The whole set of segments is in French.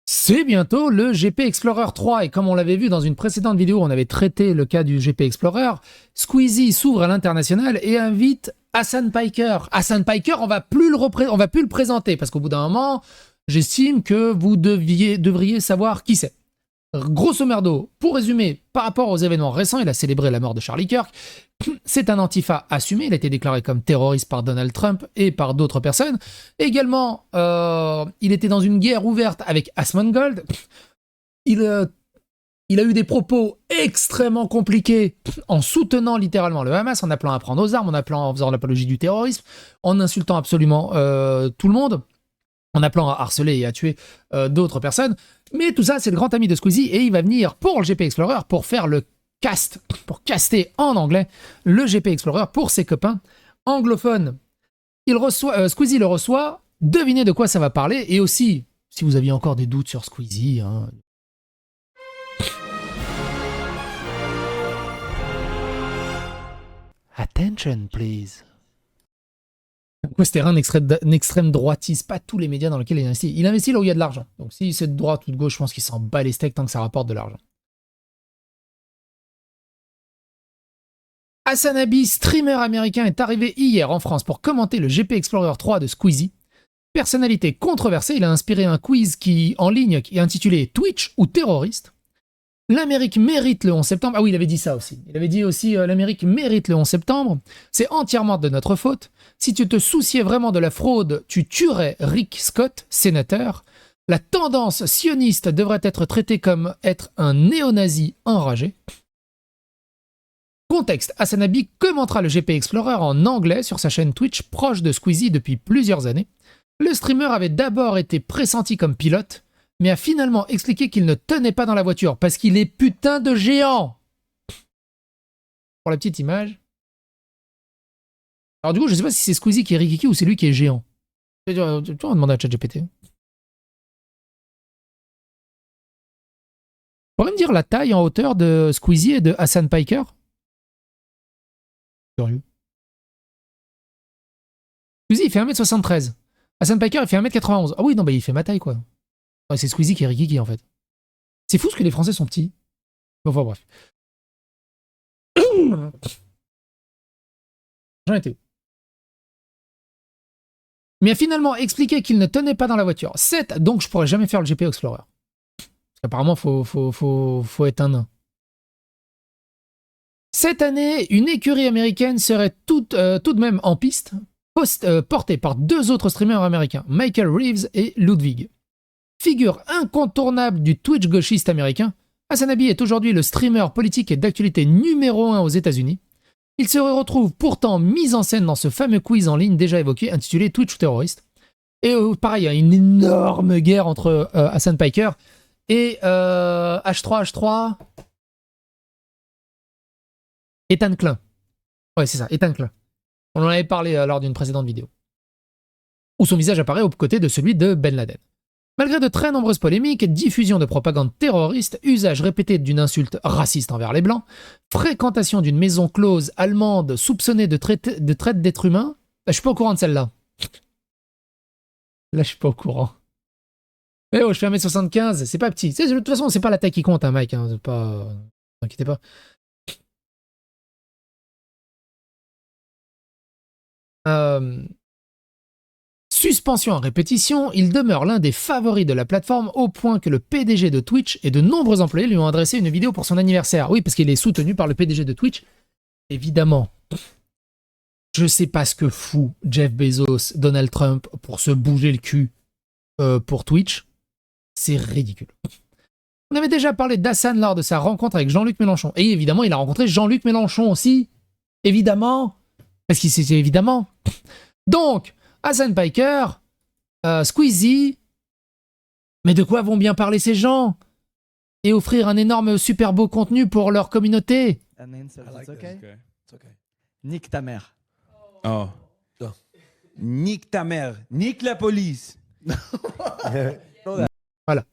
C'est bientôt le GP Explorer 3 et comme on l'avait vu dans une précédente vidéo, on avait traité le cas du GP Explorer, Squeezie s'ouvre à l'international et invite Hassan Piker. Hassan Piker, on va plus le présenter parce qu'au bout d'un moment, j'estime que vous devriez savoir qui c'est. Grosso merdo, pour résumer, par rapport aux événements récents, il a célébré la mort de Charlie Kirk. C'est un antifa assumé, il a été déclaré comme terroriste par Donald Trump et par d'autres personnes. Également, il était dans une guerre ouverte avec Asmongold. Il a eu des propos extrêmement compliqués en soutenant littéralement le Hamas, en appelant à prendre aux armes, en faisant l'apologie du terrorisme, en insultant absolument tout le monde, en appelant à harceler et à tuer d'autres personnes. Mais tout ça, c'est le grand ami de Squeezie et il va venir pour le GP Explorer pour faire le cast, pour caster en anglais le GP Explorer pour ses copains anglophones. Squeezie le reçoit, devinez de quoi ça va parler et aussi, si vous aviez encore des doutes sur Squeezie, hein. Attention, please. Western, un extrême droitiste, pas tous les médias dans lesquels il investit. Il investit là où il y a de l'argent. Donc si c'est de droite ou de gauche, je pense qu'il s'en bat les steaks tant que ça rapporte de l'argent. Hassan Abi, streamer américain, est arrivé hier en France pour commenter le GP Explorer 3 de Squeezie. Personnalité controversée, il a inspiré un quiz en ligne qui est intitulé Twitch ou terroriste. L'Amérique mérite le 11 septembre. Ah oui, il avait dit ça aussi. Il avait dit aussi l'Amérique mérite le 11 septembre. C'est entièrement de notre faute. Si tu te souciais vraiment de la fraude, tu tuerais Rick Scott, sénateur. La tendance sioniste devrait être traitée comme être un néo-nazi enragé. Contexte, Hassan Abi commentera le GP Explorer en anglais sur sa chaîne Twitch proche de Squeezie depuis plusieurs années. Le streamer avait d'abord été pressenti comme pilote, mais a finalement expliqué qu'il ne tenait pas dans la voiture parce qu'il est putain de géant. Pour la petite image. Alors du coup, je sais pas si c'est Squeezie qui est Rikiki ou c'est lui qui est géant. Tu vas demander à ChatGPT. Pourrais me dire la taille en hauteur de Squeezie et de Hassan Piker? Curieux. Squeezie, il fait 1m73. Hassan Piker, il fait 1m91. Ah oui, non, bah il fait ma taille, quoi. Ouais, c'est Squeezie qui est Rikiki, en fait. C'est fou ce que les Français sont petits. Bon, enfin, bref. J'en étais où? Mais a finalement expliqué qu'il ne tenait pas dans la voiture. 7, donc je pourrais jamais faire le GP Explorer. Parce qu'apparemment, faut être un nain. Cette année, une écurie américaine serait tout de même en piste, portée par deux autres streamers américains, Michael Reeves et Ludwig. Figure incontournable du Twitch gauchiste américain, Hassan Abi est aujourd'hui le streamer politique et d'actualité numéro 1 aux États-Unis. Il se retrouve pourtant mis en scène dans ce fameux quiz en ligne déjà évoqué intitulé Twitch ou terroriste. Et pareil, il y a une énorme guerre entre Hassan Piker et H3H3 Ethan Klein. Ouais, c'est ça, Ethan Klein. On en avait parlé lors d'une précédente vidéo. Où son visage apparaît aux côtés de celui de Ben Laden. Malgré de très nombreuses polémiques, diffusion de propagande terroriste, usage répété d'une insulte raciste envers les Blancs, fréquentation d'une maison close allemande soupçonnée de traite d'êtres humains, je suis pas au courant de celle-là. Là, je suis pas au courant. Mais oh, je fais 1m75, c'est pas petit. De toute façon, c'est pas la taille qui compte, hein, Mike. Hein, c'est pas... Ne inquiétez pas. Suspension à répétition, il demeure l'un des favoris de la plateforme au point que le PDG de Twitch et de nombreux employés lui ont adressé une vidéo pour son anniversaire. Oui, parce qu'il est soutenu par le PDG de Twitch. Évidemment. Je sais pas ce que fout Jeff Bezos, Donald Trump pour se bouger le cul pour Twitch. C'est ridicule. On avait déjà parlé d'Hassan lors de sa rencontre avec Jean-Luc Mélenchon. Et évidemment, il a rencontré Jean-Luc Mélenchon aussi. Évidemment. Parce qu'il c'est évidemment. Donc, Hassan Piker, Squeezie, mais de quoi vont bien parler ces gens? Et offrir un énorme super beau contenu pour leur communauté. Nique ta mère. Oh. Nique ta mère. Nique la police. Voilà.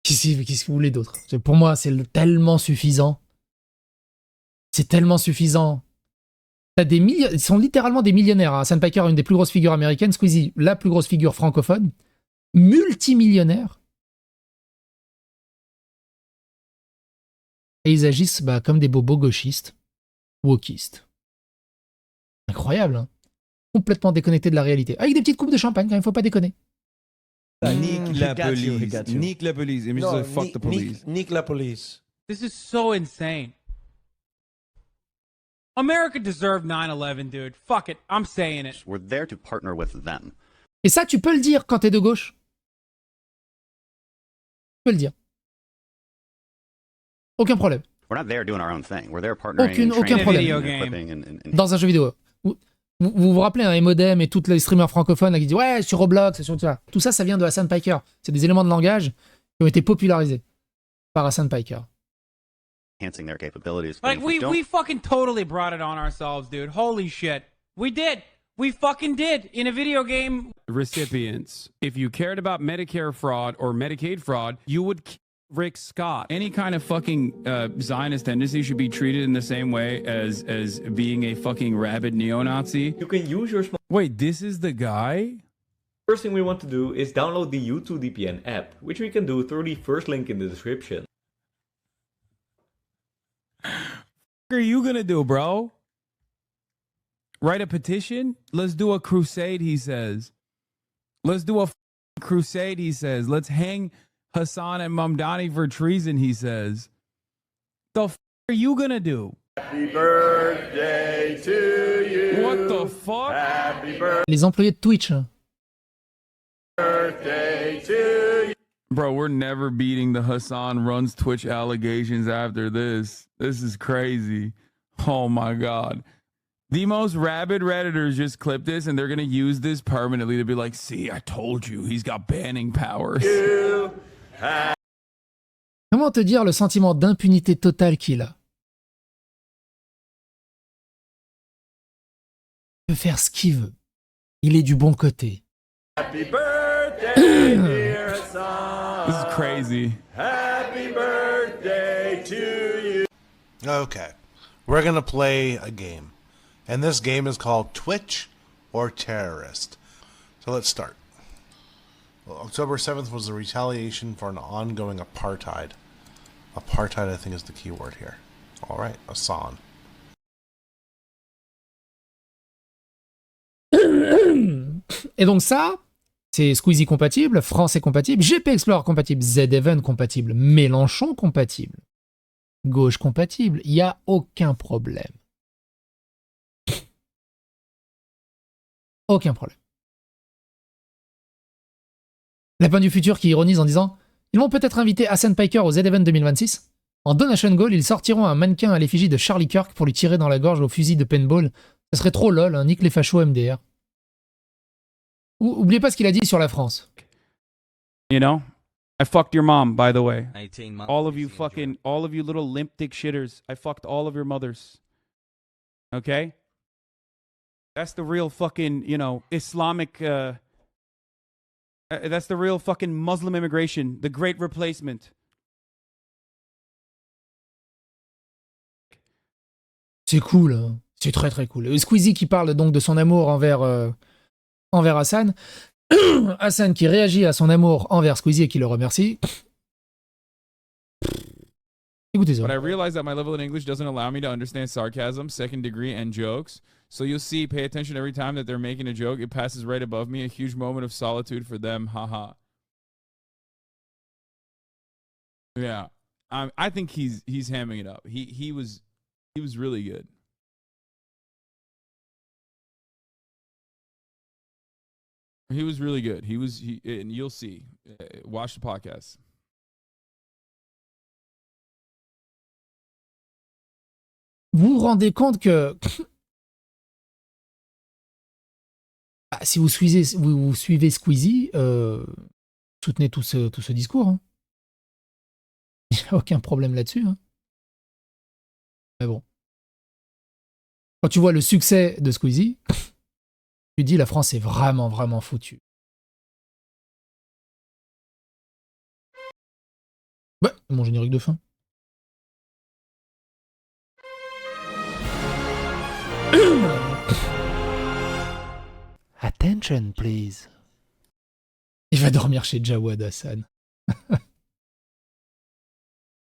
Qu'est-ce que vous voulez d'autre? Pour moi, c'est tellement suffisant. C'est tellement suffisant. Ils sont littéralement des millionnaires. Hein. Hassan Piker, une des plus grosses figures américaines. Squeezie, la plus grosse figure francophone. Multimillionnaire. Et ils agissent comme des bobos gauchistes. Wokistes. Incroyable, hein. Complètement déconnecté de la réalité. Avec des petites coupes de champagne, quand même, faut pas déconner. Nique la police. got you. Nique la police. And just No, like, fuck the police. Nick la police. This is so insane. America deserved 9/11, dude. Fuck it. I'm saying it. We're there to partner with them. Et ça, tu peux le dire quand t'es de gauche. Tu peux le dire. Aucun problème. We're not there doing our own thing. We're there partnering Aucun and training problème. and equipping and Dans un jeu vidéo. Vous vous rappelez, un Modem et tous les streamers francophones qui disent ouais, sur Roblox, sur tout ça. Tout ça, ça vient de Hassan Piker. C'est des éléments de langage qui ont été popularisés par Hassan Piker. enhancing their capabilities. Like, we fucking totally brought it on ourselves, dude. Holy shit. We did. We fucking did. In a video game. Recipients. If you cared about Medicare fraud or Medicaid fraud, you would kill Rick Scott. Any kind of fucking Zionist tendency should be treated in the same way as being a fucking rabid neo-Nazi. You can use your smart. Wait, this is the guy? First thing we want to do is download the U2DPN app, which we can do through the first link in the description. What are you gonna do, bro? Write a petition? Let's do a crusade, he says. Let's do a crusade, he says. Let's hang Hassan and Mamdani for treason, he says. The are you gonna do? Happy birthday to you. What the fuck? Happy birthday Les employés de Twitch. to you. Bro, we're never beating the Hassan runs Twitch allegations after this. This is crazy. Oh my God. The most rabid Redditors just clip this and they're going to use this permanently to be like, see, I told you, he's got banning powers. Comment te dire le sentiment d'impunité totale qu'il a? Il peut faire ce qu'il veut. Il est du bon côté. Happy birthday, dear son. This is crazy. Happy birthday to you. Okay, we're gonna play a game, and this game is called Twitch or Terrorist. So let's start. Well, October 7th was the retaliation for an ongoing apartheid. Apartheid, I think, is the key word here. All right, Hassan. Et donc ça, c'est Squeezie compatible, Français compatible, GP Explorer compatible, Z-Even compatible, Mélenchon compatible, gauche compatible, il n'y a aucun problème. Aucun problème. Lapin du futur qui ironise en disant « Ils vont peut-être inviter Hassan Piker au Z-Event 2026. En donation goal, ils sortiront un mannequin à l'effigie de Charlie Kirk pour lui tirer dans la gorge au fusil de paintball. Ça serait trop lol, hein, nique les fachos MDR. » Oubliez pas ce qu'il a dit sur la France. You know, I fucked your mom, by the way. 18 months. All of you little limp dick shitters. I fucked all of your mothers. Okay? That's the real fucking, you know, Islamic, that's the real fucking Muslim immigration. The great replacement. C'est cool, hein. C'est très très cool. Squeezie qui parle donc de son amour envers Hassan. Hassan qui réagit à son amour envers Squeezie et qui le remercie. Écoutez ça. But I realize that my level in English doesn't allow me to understand sarcasm, second degree, and jokes. So you'll see, pay attention every time that they're making a joke. It passes right above me. A huge moment of solitude for them. Haha. Yeah. I think he's hamming it up. He was really good. He was really good. And you'll see. Watch the podcast. Vous vous rendez compte que si vous suivez Squeezie, soutenez tout ce discours. Hein. Il n'y a aucun problème là-dessus. Hein. Mais bon. Quand tu vois le succès de Squeezie, tu dis la France est vraiment, vraiment foutue. Ouais, mon générique de fin. Attention, please. Il va dormir chez Jawad Hassan.